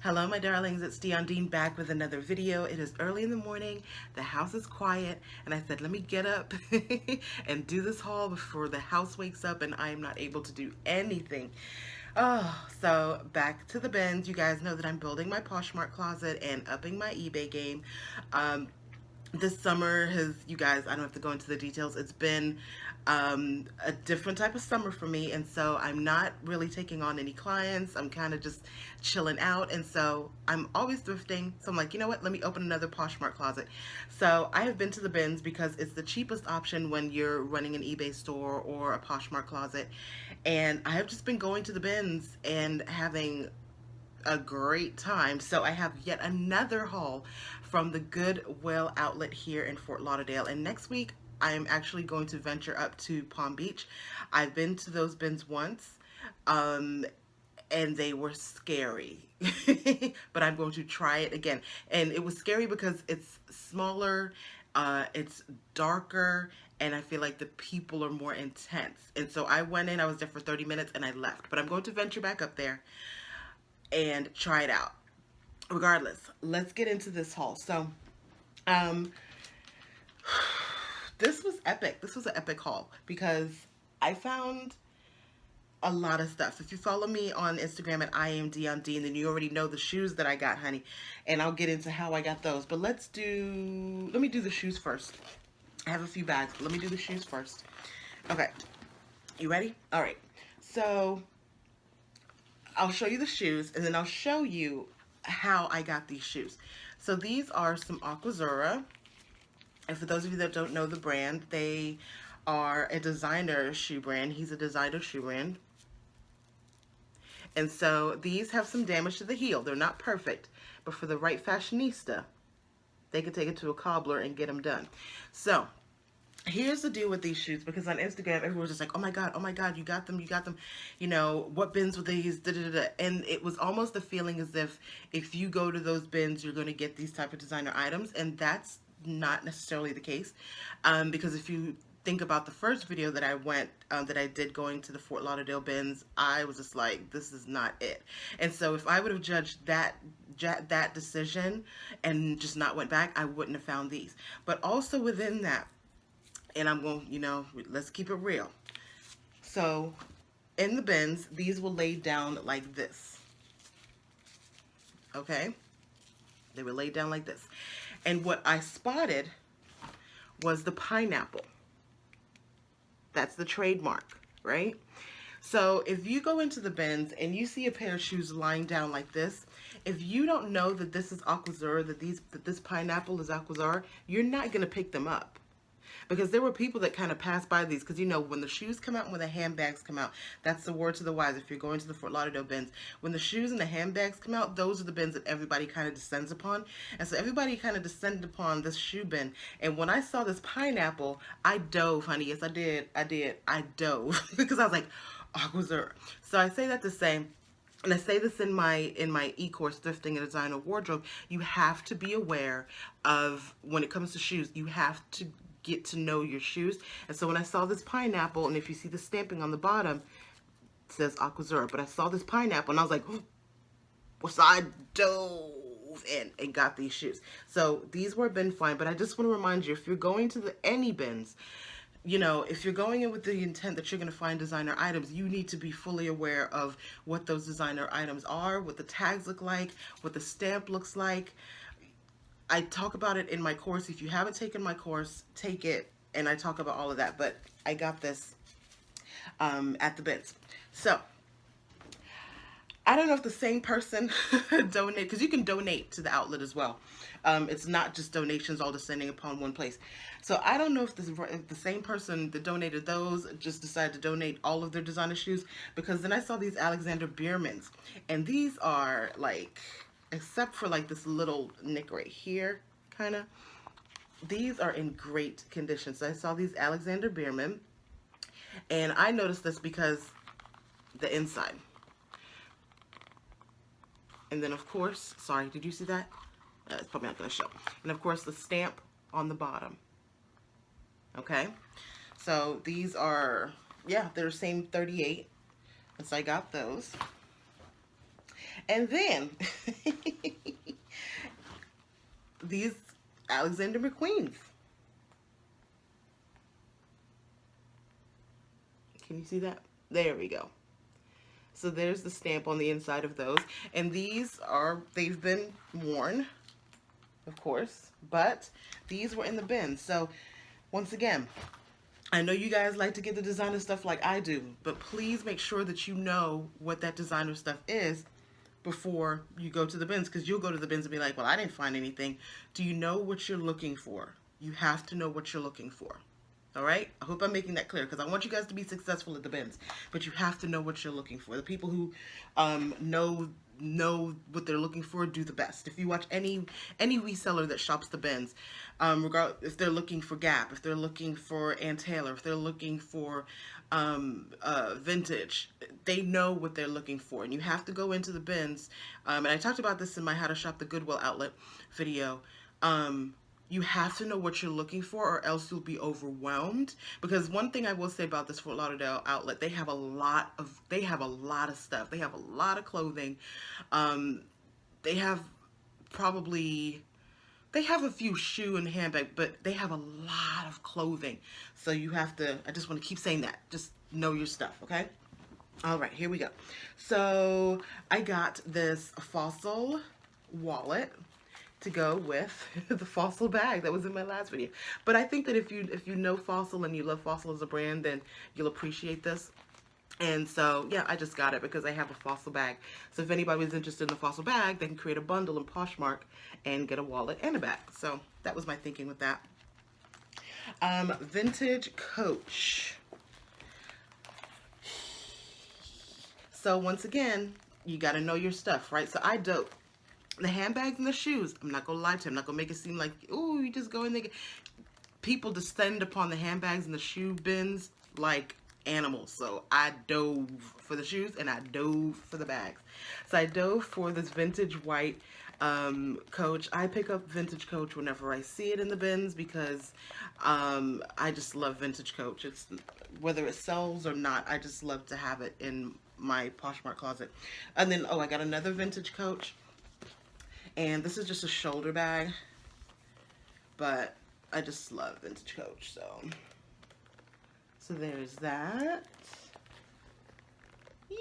Hello my darlings, it's Dion Dean back with another video. It is early in the morning, the house is quiet, and I said let me get up and do this haul before the house wakes up and I am not able to do anything. So back to the bins. You guys know that I'm building my Poshmark closet and upping my eBay game. This summer has, you guys, I don't have to go into the details. It's been a different type of summer for me, and so I'm not really taking on any clients. I'm kind of just chilling out, and so I'm always thrifting. So I'm like, you know what? Let me open another Poshmark closet. So I have been to the bins because it's the cheapest option when you're running an eBay store or a Poshmark closet, and I have just been going to the bins and having a great time. So I have yet another haul from the Goodwill outlet here in Fort Lauderdale, and next week I am actually going to venture up to Palm Beach. I've been to those bins once and they were scary but I'm going to try it again. And it was scary because it's smaller, it's darker, and I feel like the people are more intense. And so I went in, I was there for 30 minutes and I left, but I'm going to venture back up there and try it out. Regardless, let's get into this haul. So this was epic. This was an epic haul because I found a lot of stuff. If you follow me on Instagram at IamDionD, then you already know the shoes that I got, honey, and I'll get into how I got those. But let me do the shoes first. I have a few bags, but let me do the shoes first. Okay, you ready? All right, so I'll show you the shoes, and then I'll show you how I got these shoes. So these are some Aquazzura, and for those of you that don't know the brand, they are a designer shoe brand. He's a designer shoe brand. And so these have some damage to the heel. They're not perfect, but for the right fashionista, they can take it to a cobbler and get them done. So here's the deal with these shoes, because on Instagram everyone's just like, oh my god, you got them, you know, what bins were these, da, da, da, da. And it was almost the feeling as if you go to those bins you're going to get these type of designer items, and that's not necessarily the case, because if you think about the first video that I did going to the Fort Lauderdale bins, I was just like, this is not it. And so if I would have judged that decision and just not went back, I wouldn't have found these. But also within that, and I'm going, you know, let's keep it real. So in the bins, these will lay down like this. Okay? They were laid down like this. And what I spotted was the pineapple. That's the trademark, right? So if you go into the bins and you see a pair of shoes lying down like this, if you don't know that this is Aquazzura, that this pineapple is Aquazzura, you're not going to pick them up. Because there were people that kind of passed by these, because you know when the shoes come out and when the handbags come out, that's the word to the wise if you're going to the Fort Lauderdale bins. When the shoes and the handbags come out, those are the bins that everybody kind of descends upon. And so everybody kind of descended upon this shoe bin. And when I saw this pineapple, I dove, honey. Yes, I did. I dove because I was like, Aquazzura. So I say that to say, and I say this in my eCourse, Thrifting and Designer Wardrobe, you have to be aware of, when it comes to shoes, you have to get to know your shoes. And so when I saw this pineapple, and if you see the stamping on the bottom, it says Aquazzura, but I saw this pineapple and I was like, oh. So I dove in and got these shoes. So these were bin fine, but I just want to remind you, if you're going to any bins, you know, if you're going in with the intent that you're going to find designer items, you need to be fully aware of what those designer items are, what the tags look like, what the stamp looks like. I talk about it in my course. If you haven't taken my course, take it, and I talk about all of that. But I got this at the bins. So I don't know if the same person donated, because you can donate to the outlet as well. It's not just donations all descending upon one place. So I don't know if the same person that donated those just decided to donate all of their designer shoes, because then I saw these Alexander Biermans, and these are like, except for like this little nick right here, kind of, these are in great condition. So I saw these Alexander Bierman, and I noticed this because the inside. And then of course, sorry, did you see that? It's probably not going to show. And of course the stamp on the bottom. Okay, so these are, yeah, they're same 38, and so I got those. And then these Alexander McQueens. Can you see that? There we go. So there's the stamp on the inside of those. And these are, they've been worn, of course, but these were in the bin. So once again, I know you guys like to get the designer stuff like I do, but please make sure that you know what that designer stuff is before you go to the bins, because you'll go to the bins and be like, well, I didn't find anything. Do you know what you're looking for? You have to know what you're looking for. All right? I hope I'm making that clear, because I want you guys to be successful at the bins, but you have to know what you're looking for. The people who know what they're looking for do the best. If you watch any reseller that shops the bins, if they're looking for Gap, if they're looking for Ann Taylor, if they're looking for vintage, they know what they're looking for. And you have to go into the bins, and I talked about this in my How to Shop the Goodwill outlet video. You have to know what you're looking for, or else you'll be overwhelmed. Because one thing I will say about this Fort Lauderdale outlet, they have a lot of stuff. They have a lot of clothing. They have a few shoe and handbag, but they have a lot of clothing. So you have to, I just want to keep saying that. Just know your stuff, okay? All right, here we go. So I got this Fossil wallet to go with the Fossil bag that was in my last video. But I think that if you know Fossil and you love Fossil as a brand, then you'll appreciate this. And so, yeah, I just got it because I have a Fossil bag. So if anybody was interested in the Fossil bag, they can create a bundle in Poshmark and get a wallet and a bag. So that was my thinking with that. Vintage Coach. So once again, you got to know your stuff, right? So I dope. The handbags and the shoes, I'm not going to lie to you. I'm not going to make it seem like, oh, you just go in there. People descend upon the handbags and the shoe bins like animals. So I dove for the shoes and I dove for the bags. So I dove for this vintage white Coach. I pick up vintage Coach whenever I see it in the bins because I just love vintage Coach. It's whether it sells or not, I just love to have it in my Poshmark closet. And then, oh, I got another vintage Coach. And this is just a shoulder bag, but I just love vintage Coach, so there's that. Yee.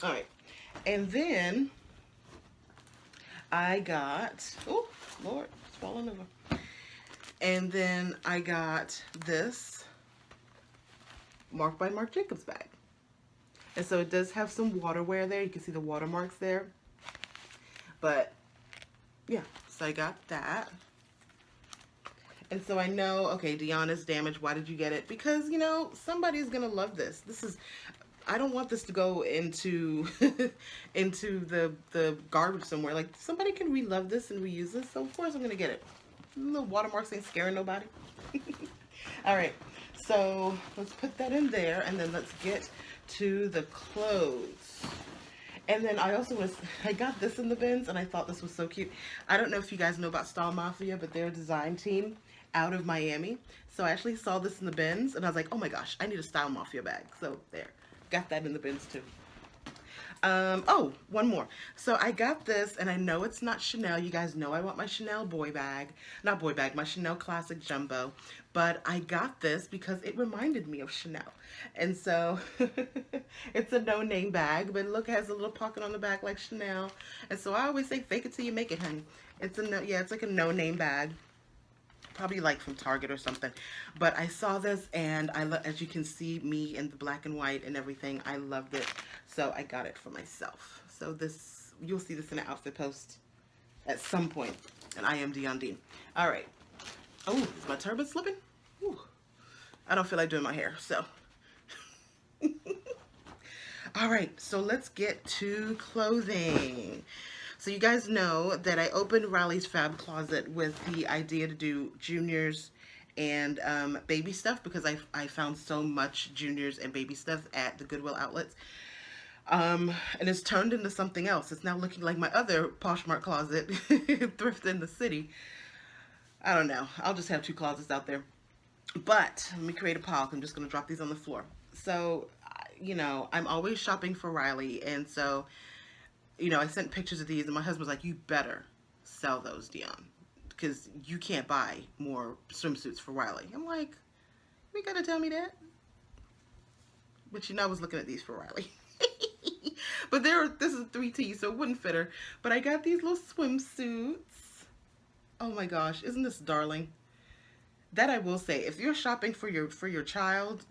All right, and then I got, oh Lord, it's falling over. And then I got this Marc by Marc Jacobs bag, and so it does have some water wear there. You can see the watermarks there, but yeah, so I got that. And so I know, okay, Deanna's damaged. Why did you get it? Because, you know, somebody's going to love this. This is, I don't want this to go into into the garbage somewhere. Like, somebody can re-love this and reuse this, so of course I'm going to get it. The watermarks ain't scaring nobody. All right, so let's put that in there, and then let's get to the clothes. And then I got this in the bins, and I thought this was so cute. I don't know if you guys know about Style Mafia, but they're a design team out of Miami. So I actually saw this in the bins, and I was like, oh my gosh, I need a Style Mafia bag. So there, got that in the bins too. Oh, one more. So I got this, and I know it's not Chanel. You guys know I want my Chanel my Chanel Classic Jumbo. But I got this because it reminded me of Chanel. And so it's a no-name bag, but look, it has a little pocket on the back like Chanel. And so I always say, fake it till you make it, honey. It's like a no-name bag. Probably like from Target or something. But I saw this, and as you can see, me in the black and white and everything, I loved it. So I got it for myself. So this, you'll see this in an outfit post at some point. And I am Deon. All right. Oh, is my turban slipping? Ooh. I don't feel like doing my hair, so. All right, so let's get to clothing. So you guys know that I opened Riley's Fab Closet with the idea to do juniors and baby stuff because I found so much juniors and baby stuff at the Goodwill outlets. And it's turned into something else. It's now looking like my other Poshmark closet, Thrift in the City. I don't know. I'll just have 2 closets out there. But let me create a pile. I'm just going to drop these on the floor. So, you know, I'm always shopping for Riley. And so you know, I sent pictures of these, and my husband was like, you better sell those, Dion, because you can't buy more swimsuits for Riley. I'm like, you gotta tell me that. But you know, I was looking at these for Riley. But this is 3T, so it wouldn't fit her. But I got these little swimsuits. Oh my gosh, isn't this darling? That I will say, if you're shopping for your child,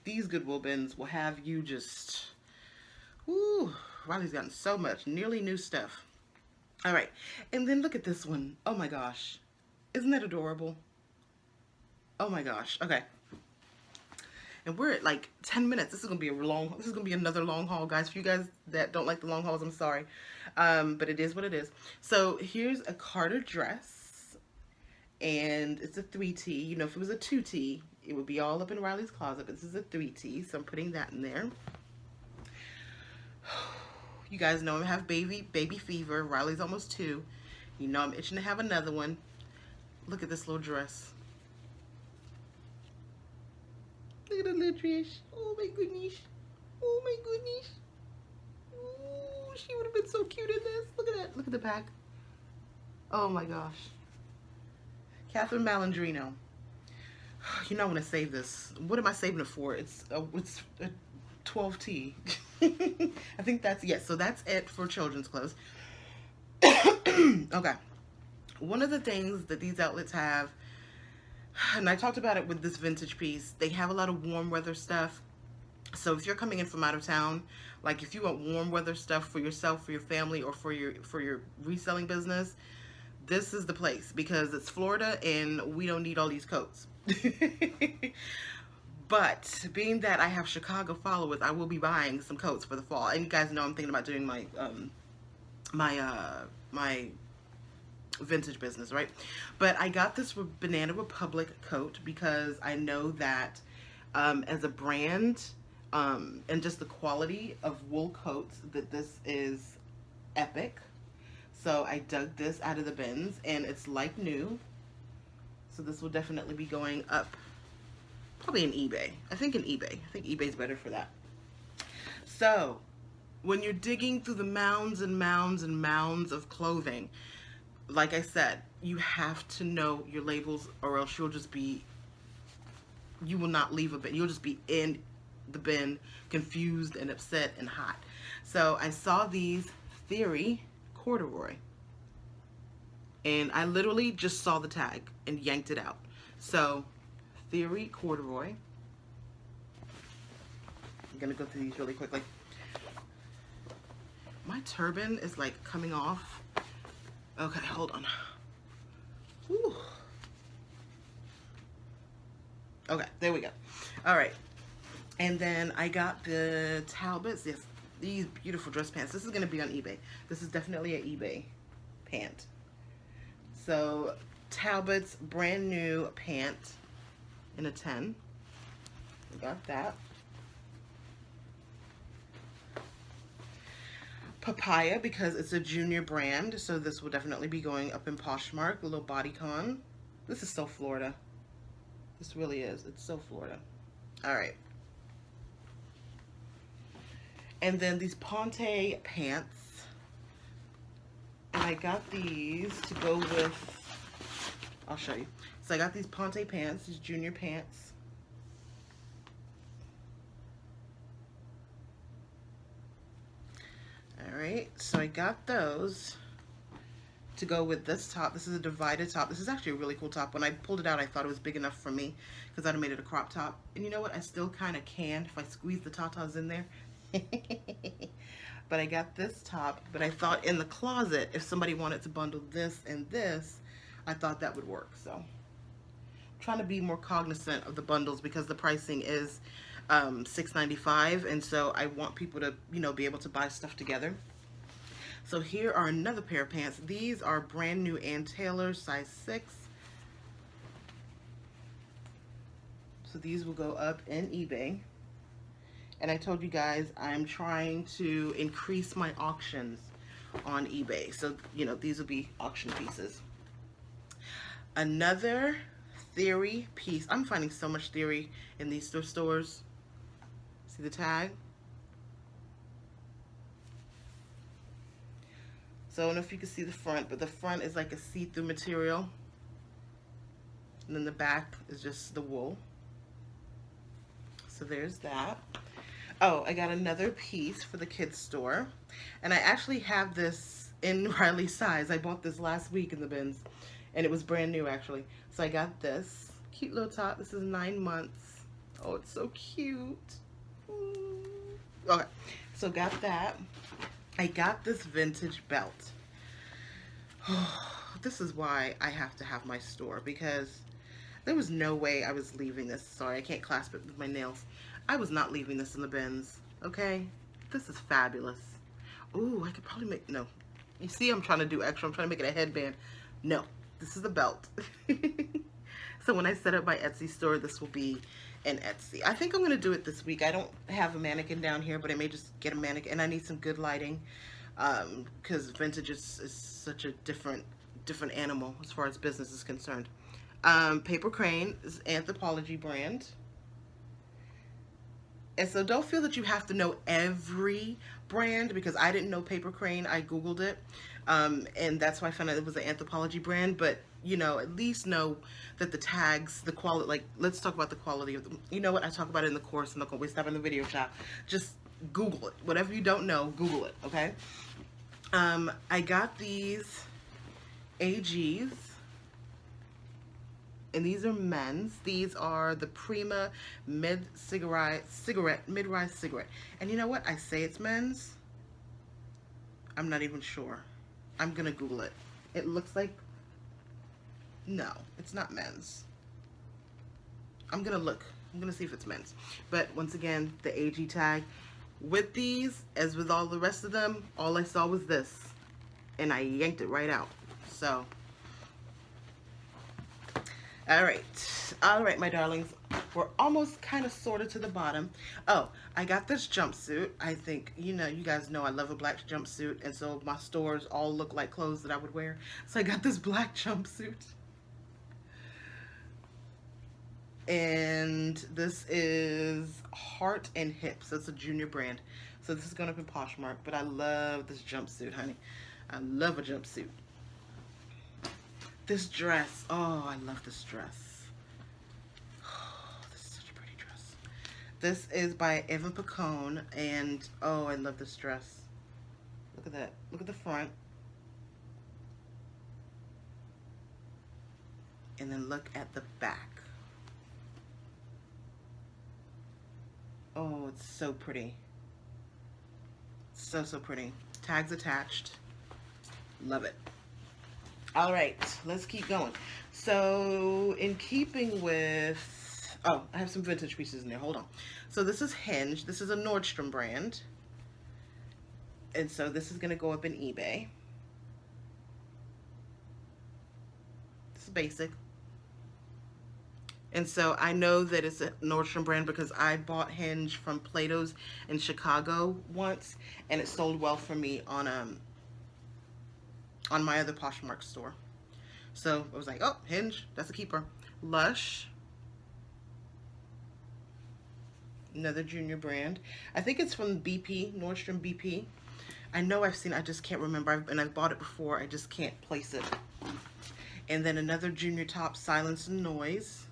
these Goodwill bins will have you just, ooh, Riley's gotten so much nearly new stuff. All right, and then look at this one. Oh my gosh, isn't that adorable? Oh my gosh. Okay. And we're at like 10 minutes. This is gonna be another long haul, guys. For you guys that don't like the long hauls, I'm sorry. But it is what it is. So here's a Carter dress. And it's a 3T. You know, if it was a 2T, it would be all up in Riley's closet. But this is a 3T, so I'm putting that in there. You guys know I have baby fever. Riley's almost 2. You know I'm itching to have another one. Look at this little dress. Look at the little dress. Oh my goodness. Oh my goodness. Ooh, she would have been so cute in this. Look at that. Look at the back. Oh my gosh. Catherine Malandrino. You know I want to save this. What am I saving it for? It's a 12T. I think that's, yes, so that's it for children's clothes. Okay. One of the things that these outlets have, and I talked about it with this vintage piece, they have a lot of warm weather stuff. So if you're coming in from out of town, like if you want warm weather stuff for yourself, for your family, or for your reselling business, this is the place, because it's Florida and we don't need all these coats. But being that I have Chicago followers, I will be buying some coats for the fall. And you guys know I'm thinking about doing my my vintage business, right? But I got this Banana Republic coat because I know that as a brand and just the quality of wool coats, that this is epic. So I dug this out of the bins, and it's like new. So this will definitely be going up, probably in eBay. I think eBay's better for that. So when you're digging through the mounds and mounds and mounds of clothing, like I said, you have to know your labels, or else you will not leave a bin. You'll just be in the bin, confused and upset and hot. So I saw these Theory corduroy, and I literally just saw the tag and yanked it out. So Theory corduroy. I'm gonna go through these really quickly. My turban is like coming off. Okay, hold on. Whew. Okay, there we go. All right, and then I got the Talbots. Yes, these beautiful dress pants. This is gonna be on eBay. This is definitely an eBay pant. So Talbot's brand new pant in a 10. We got that. Papaya, because it's a junior brand, so this will definitely be going up in Poshmark. A little bodycon. This is so Florida. This really is. It's so Florida. All right. And then these Ponte pants. And I got these to go with, I'll show you. So I got these Ponte pants, these junior pants. All right, so I got those to go with this top. This is a divided top. This is actually a really cool top. When I pulled it out, I thought it was big enough for me because I'd have made it a crop top. And you know what? I still kind of can if I squeeze the tatas in there. But I got this top, but I thought in the closet, if somebody wanted to bundle this and this, I thought that would work. So I'm trying to be more cognizant of the bundles because the pricing is $6.95, and so I want people to, you know, be able to buy stuff together. So here are another pair of pants. These are brand new Ann Taylor, size 6. So these will go up in eBay. And I told you guys I'm trying to increase my auctions on eBay. So, you know, these will be auction pieces. Another Theory piece. I'm finding so much Theory in these thrift stores. See the tag? So I don't know if you can see the front, but the front is like a see-through material. And then the back is just the wool. So there's that. Oh, I got another piece for the kids store. And I actually have this in Riley's size. I bought this last week in the bins. And it was brand new actually. So I got this cute little top. This is 9 months. Oh, it's so cute. Okay, so got that. I got this vintage belt. This is why I have to have my store, because there was no way I was leaving this. Sorry, I can't clasp it with my nails. I was not leaving this in the bins, okay? This is fabulous. Ooh, I could probably make, no. You see, I'm trying to do extra. I'm trying to make it a headband. No, this is a belt. So when I set up my Etsy store, this will be an Etsy. I think I'm going to do it this week. I don't have a mannequin down here, but I may just get a mannequin. And I need some good lighting, because vintage is such a different animal as far as business is concerned. Paper Crane is Anthropologie brand. And so don't feel that you have to know every brand, because I didn't know Paper Crane. I Googled it. And that's why I found out it was an Anthropologie brand. But, you know, at least know that the tags, the quality, like, let's talk about the quality of them. You know what? I talk about it in the course. I'm not going to waste time in the video shop. Just Google it. Whatever you don't know, Google it, okay? I got these AGs. And these are men's. These are the Prima mid-rise cigarette. And you know what? I say it's men's. I'm not even sure. I'm gonna Google it. It looks like, no, it's not men's. I'm gonna look. I'm gonna see if it's men's. But once again, the AG tag. With these, as with all the rest of them, all I saw was this. And I yanked it right out. So, all right, my darlings, we're almost kind of sorted to the bottom. Oh, I got this jumpsuit. I think, you know, you guys know I love a black jumpsuit, and so my stores all look like clothes that I would wear. So I got this black jumpsuit. And this is Heart and Hips. It's a junior brand. So this is going up in Poshmark, but I love this jumpsuit, honey. I love a jumpsuit. This dress, oh, I love this dress. Oh, this is such a pretty dress. This is by Evan Picone, and oh, I love this dress. Look at that. Look at the front. And then look at the back. Oh, it's so pretty. So pretty. Tags attached. Love it. All right, let's keep going. So in keeping with, oh, I have some vintage pieces in there. Hold on. So this is Hinge. This is a Nordstrom brand. And so this is going to go up in eBay. This is basic. And so I know that it's a Nordstrom brand because I bought Hinge from Plato's in Chicago once, and it sold well for me on my other Poshmark store. So I was like, oh, Hinge, that's a keeper. Lush, another junior brand. I think it's from BP, Nordstrom BP. I know I've seen it, I just can't remember. And I've bought it before, I just can't place it. And then another junior top, Silence and Noise.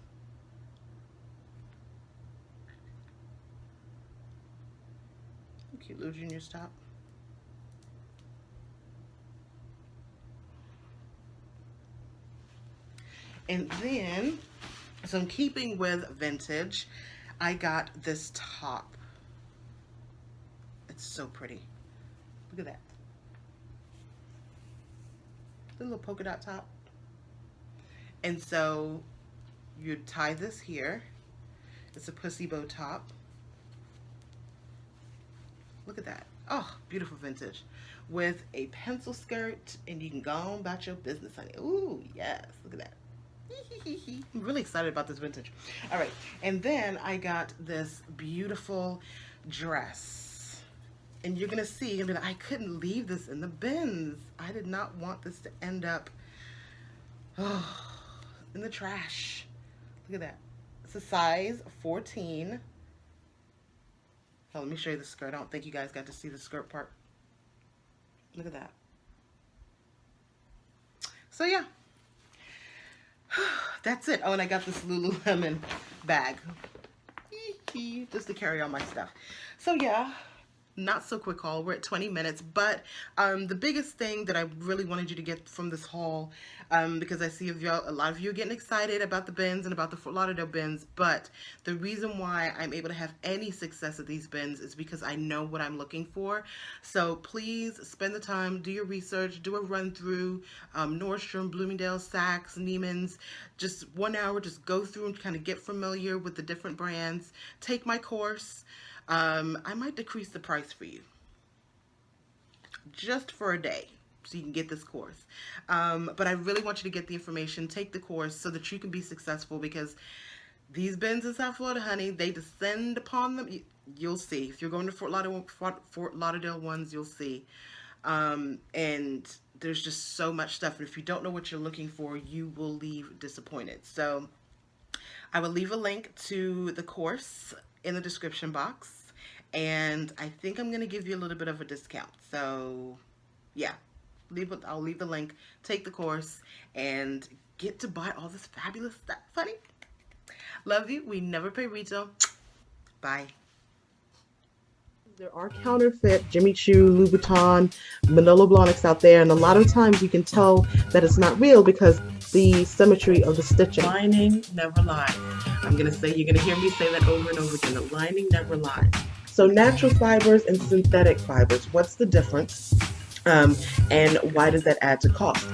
Cute little junior's top. And then, so in keeping with vintage, I got this top. It's so pretty. Look at that. The little polka dot top. And so you tie this here. It's a pussy bow top. Look at that. Oh, beautiful vintage. With a pencil skirt, and you can go on about your business, honey. Ooh, yes. Look at that. I'm really excited about this vintage. All right, and then I got this beautiful dress, and you're gonna see, I couldn't leave this in the bins. I did not want this to end up in the trash. Look at that. It's a size 14. Oh, let me show you the skirt. I don't think you guys got to see the skirt part. Look at that. So yeah, that's it. Oh, and I got this Lululemon bag just to carry all my stuff. So yeah, not so quick haul. We're at 20 minutes, but the biggest thing that I really wanted you to get from this haul, because I see a lot of you are getting excited about the bins and about the Fort Lauderdale bins, but the reason why I'm able to have any success at these bins is because I know what I'm looking for. So please spend the time, do your research, do a run through Nordstrom, Bloomingdale's, Saks, Neiman's, just 1 hour, just go through and kind of get familiar with the different brands. Take my course. I might decrease the price for you just for a day so you can get this course. But I really want you to get the information, take the course so that you can be successful, because these bins in South Florida, honey, they descend upon them. You'll see. If you're going to Fort Lauderdale ones, you'll see. And there's just so much stuff. And if you don't know what you're looking for, you will leave disappointed. So I will leave a link to the course in the description box. And I think I'm going to give you a little bit of a discount. So yeah, I'll leave the link, take the course, and get to buy all this fabulous stuff, honey. Love you. We never pay retail. Bye. There are counterfeit Jimmy Choo, Louboutin, Manolo Blahniks out there, and a lot of times you can tell that it's not real because the symmetry of the stitching. Lining never lies. You're going to hear me say that over and over again. The lining never lies. So natural fibers and synthetic fibers, what's the difference? And why does that add to cost?